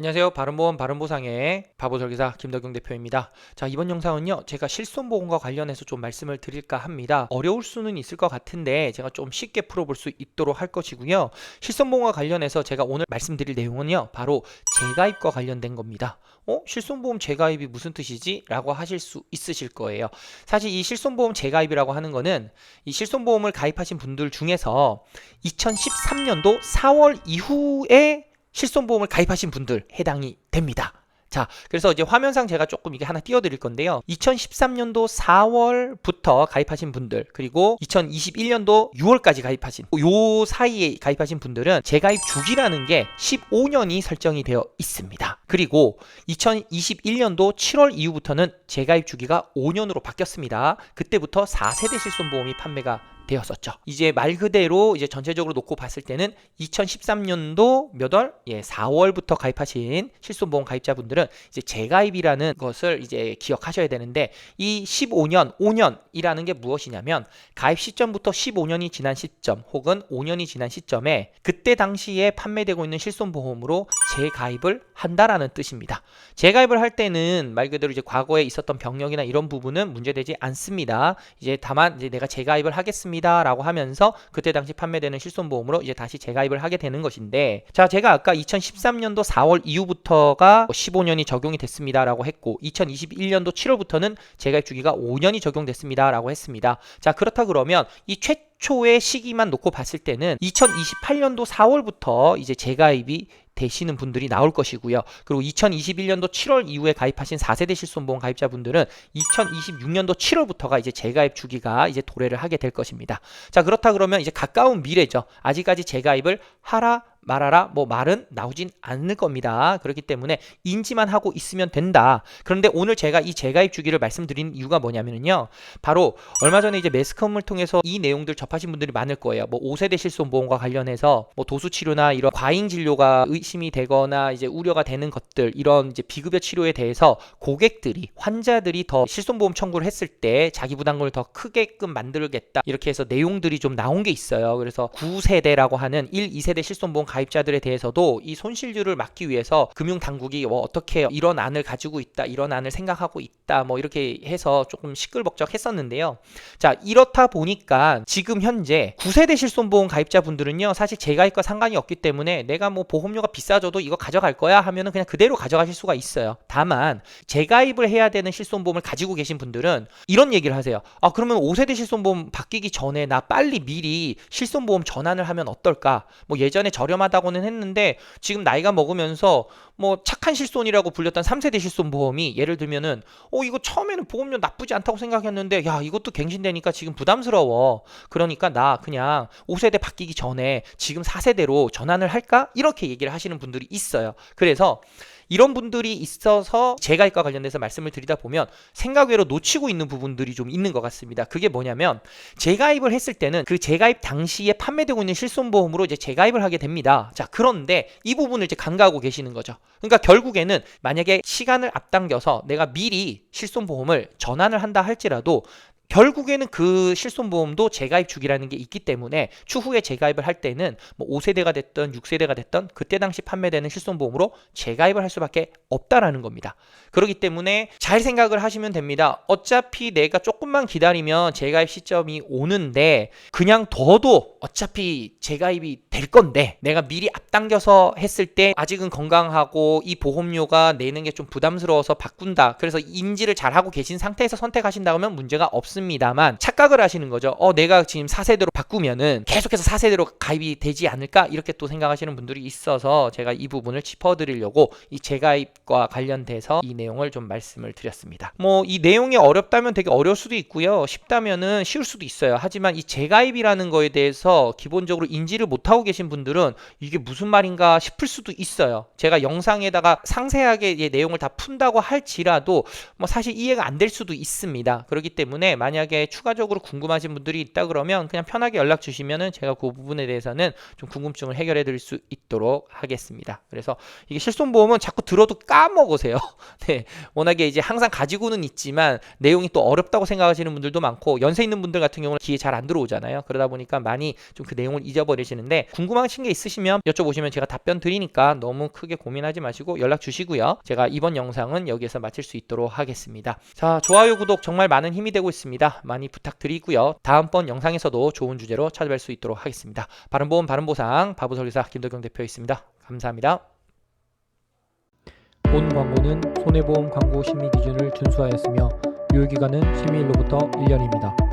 안녕하세요. 바른보험 바른보상의 바보설계사 김덕용 대표입니다. 자, 이번 영상은요, 제가 실손보험과 관련해서 좀 말씀을 드릴까 합니다. 어려울 수는 있을 것 같은데 제가 좀 쉽게 풀어볼 수 있도록 할 것이고요. 실손보험과 관련해서 제가 오늘 말씀드릴 내용은요, 바로 재가입과 관련된 겁니다. 실손보험 재가입이 무슨 뜻이지? 라고 하실 수 있으실 거예요. 사실 이 실손보험 재가입이라고 하는 거는 이 실손보험을 가입하신 분들 중에서 2013년도 4월 이후에 실손보험을 가입하신 분들 해당이 됩니다. 자, 그래서 이제 화면상 제가 조금 이게 하나 띄워드릴 건데요. 2013년도 4월부터 가입하신 분들, 그리고 2021년도 6월까지 가입하신, 요 사이에 가입하신 분들은 재가입 주기라는 게 15년이 설정이 되어 있습니다. 그리고 2021년도 7월 이후부터는 재가입 주기가 5년으로 바뀌었습니다. 그때부터 4세대 실손보험이 판매가 되었었죠. 이제 말 그대로 이제 전체적으로 놓고 봤을 때는 2013년도 몇 월? 4월부터 가입하신 실손보험 가입자분들은 이제 재가입이라는 것을 이제 기억하셔야 되는데, 이 15년, 5년이라는 게 무엇이냐면 가입 시점부터 15년이 지난 시점 혹은 5년이 지난 시점에 그때 당시에 판매되고 있는 실손보험으로 재가입을 한다라는 뜻입니다. 재가입을 할 때는 말 그대로 이제 과거에 있었던 병력이나 이런 부분은 문제되지 않습니다. 이제 다만 이제 내가 재가입을 하겠습니다 라고 하면서 그때 당시 판매되는 실손보험으로 이제 다시 재가입을 하게 되는 것인데, 자, 제가 아까 2013년도 4월 이후부터가 15년이 적용이 됐습니다 라고 했고, 2021년도 7월부터는 재가입 주기가 5년이 적용됐습니다 라고 했습니다. 자, 그렇다 그러면 이 최초의 시기만 놓고 봤을 때는 2028년도 4월부터 이제 재가입이 되시는 분들이 나올 것이고요. 그리고 2021년도 7월 이후에 가입하신 4세대 실손보험 가입자분들은 2026년도 7월부터가 이제 재가입 주기가 이제 도래를 하게 될 것입니다. 자, 그렇다 그러면 이제 가까운 미래죠. 아직까지 재가입을 하라 말하라 뭐 말은 나오진 않을 겁니다. 그렇기 때문에 인지만 하고 있으면 된다. 그런데 오늘 제가 이 재가입 주기를 말씀드린 이유가 뭐냐면요, 바로 얼마 전에 이제 매스컴을 통해서 이 내용들 접하신 분들이 많을 거예요. 뭐 5세대 실손보험과 관련해서 뭐 도수치료나 이런 과잉 진료가 의심이 되거나 이제 우려가 되는 것들, 이런 이제 비급여 치료에 대해서 고객들이, 환자들이 더 실손보험 청구를 했을 때 자기 부담금을 더 크게끔 만들겠다, 이렇게 해서 내용들이 좀 나온 게 있어요. 그래서 9세대라고 하는 1, 2세대 실손보험 가입자들에 대해서도 이 손실률을 막기 위해서 금융당국이 어떻게 이런 안을 가지고 있다, 이런 안을 생각하고 있다, 뭐 이렇게 해서 조금 시끌벅적했었는데요. 자, 이렇다 보니까 지금 현재 9세대 실손보험 가입자분들은요, 사실 재가입과 상관이 없기 때문에 내가 뭐 보험료가 비싸져도 이거 가져갈 거야 하면은 그냥 그대로 가져가실 수가 있어요. 다만 재가입을 해야 되는 실손보험을 가지고 계신 분들은 이런 얘기를 하세요. 아, 그러면 5세대 실손보험 바뀌기 전에 나 빨리 미리 실손보험 전환을 하면 어떨까? 뭐 예전에 저렴하다고는 했는데 지금 나이가 먹으면서 뭐 착한 실손이라고 불렸던 3세대 실손보험이 예를 들면은 이거 처음에는 보험료 나쁘지 않다고 생각했는데 야, 이것도 갱신되니까 지금 부담스러워. 그러니까 나 그냥 5세대 바뀌기 전에 지금 4세대로 전환을 할까? 이렇게 얘기를 하시는 분들이 있어요. 그래서 이런 분들이 있어서 재가입과 관련돼서 말씀을 드리다 보면 생각 외로 놓치고 있는 부분들이 좀 있는 것 같습니다. 그게 뭐냐면, 재가입을 했을 때는 그 재가입 당시에 판매되고 있는 실손보험으로 이제 재가입을 하게 됩니다. 자, 그런데 이 부분을 이제 간과하고 계시는 거죠. 그러니까 결국에는 만약에 시간을 앞당겨서 내가 미리 실손보험을 전환을 한다 할지라도 결국에는 그 실손보험도 재가입 주기라는 게 있기 때문에 추후에 재가입을 할 때는 뭐 5세대가 됐든 6세대가 됐든 그때 당시 판매되는 실손보험으로 재가입을 할 수밖에 없다라는 겁니다. 그렇기 때문에 잘 생각을 하시면 됩니다. 어차피 내가 조금만 기다리면 재가입 시점이 오는데 그냥 둬도 어차피 재가입이 될 건데 내가 미리 앞당겨서 했을 때 아직은 건강하고 이 보험료가 내는 게 좀 부담스러워서 바꾼다, 그래서 인지를 잘 하고 계신 상태에서 선택하신다면 문제가 없습니다만, 착각을 하시는 거죠. 내가 지금 4세대로 바꾸면은 계속해서 4세대로 가입이 되지 않을까, 이렇게 또 생각하시는 분들이 있어서 제가 이 부분을 짚어드리려고 이 재가입과 관련돼서 이 내용을 좀 말씀을 드렸습니다. 뭐 이 내용이 어렵다면 되게 어려울 수도 있고요, 쉽다면은 쉬울 수도 있어요. 하지만 이 재가입이라는 거에 대해서 기본적으로 인지를 못하고 계신 분들은 이게 무슨 말인가 싶을 수도 있어요. 제가 영상에다가 상세하게 내용을 다 푼다고 할지라도 뭐 사실 이해가 안 될 수도 있습니다. 그렇기 때문에 만약에 추가적으로 궁금하신 분들이 있다 그러면 그냥 편하게 연락 주시면은 제가 그 부분에 대해서는 좀 궁금증을 해결해 드릴 수 있도록 하겠습니다. 그래서 이게 실손보험은 자꾸 들어도 까먹으세요. 네, 워낙에 이제 항상 가지고는 있지만 내용이 또 어렵다고 생각하시는 분들도 많고 연세 있는 분들 같은 경우는 귀에 잘 안 들어오잖아요. 그러다 보니까 많이 좀 그 내용을 잊어버리시는데 궁금하신 게 있으시면 여쭤보시면 제가 답변 드리니까 너무 크게 고민하지 마시고 연락 주시고요. 제가 이번 영상은 여기에서 마칠 수 있도록 하겠습니다. 자, 좋아요, 구독 정말 많은 힘이 되고 있습니다. 많이 부탁드리고요. 다음번 영상에서도 좋은 주제로 찾아뵐 수 있도록 하겠습니다. 바른보험 바른보상 바보설계사 김덕경 대표였습니다. 감사합니다. 본 광고는 손해보험 광고 심의 기준을 준수하였으며 유효기간은 심의일로부터 1년입니다.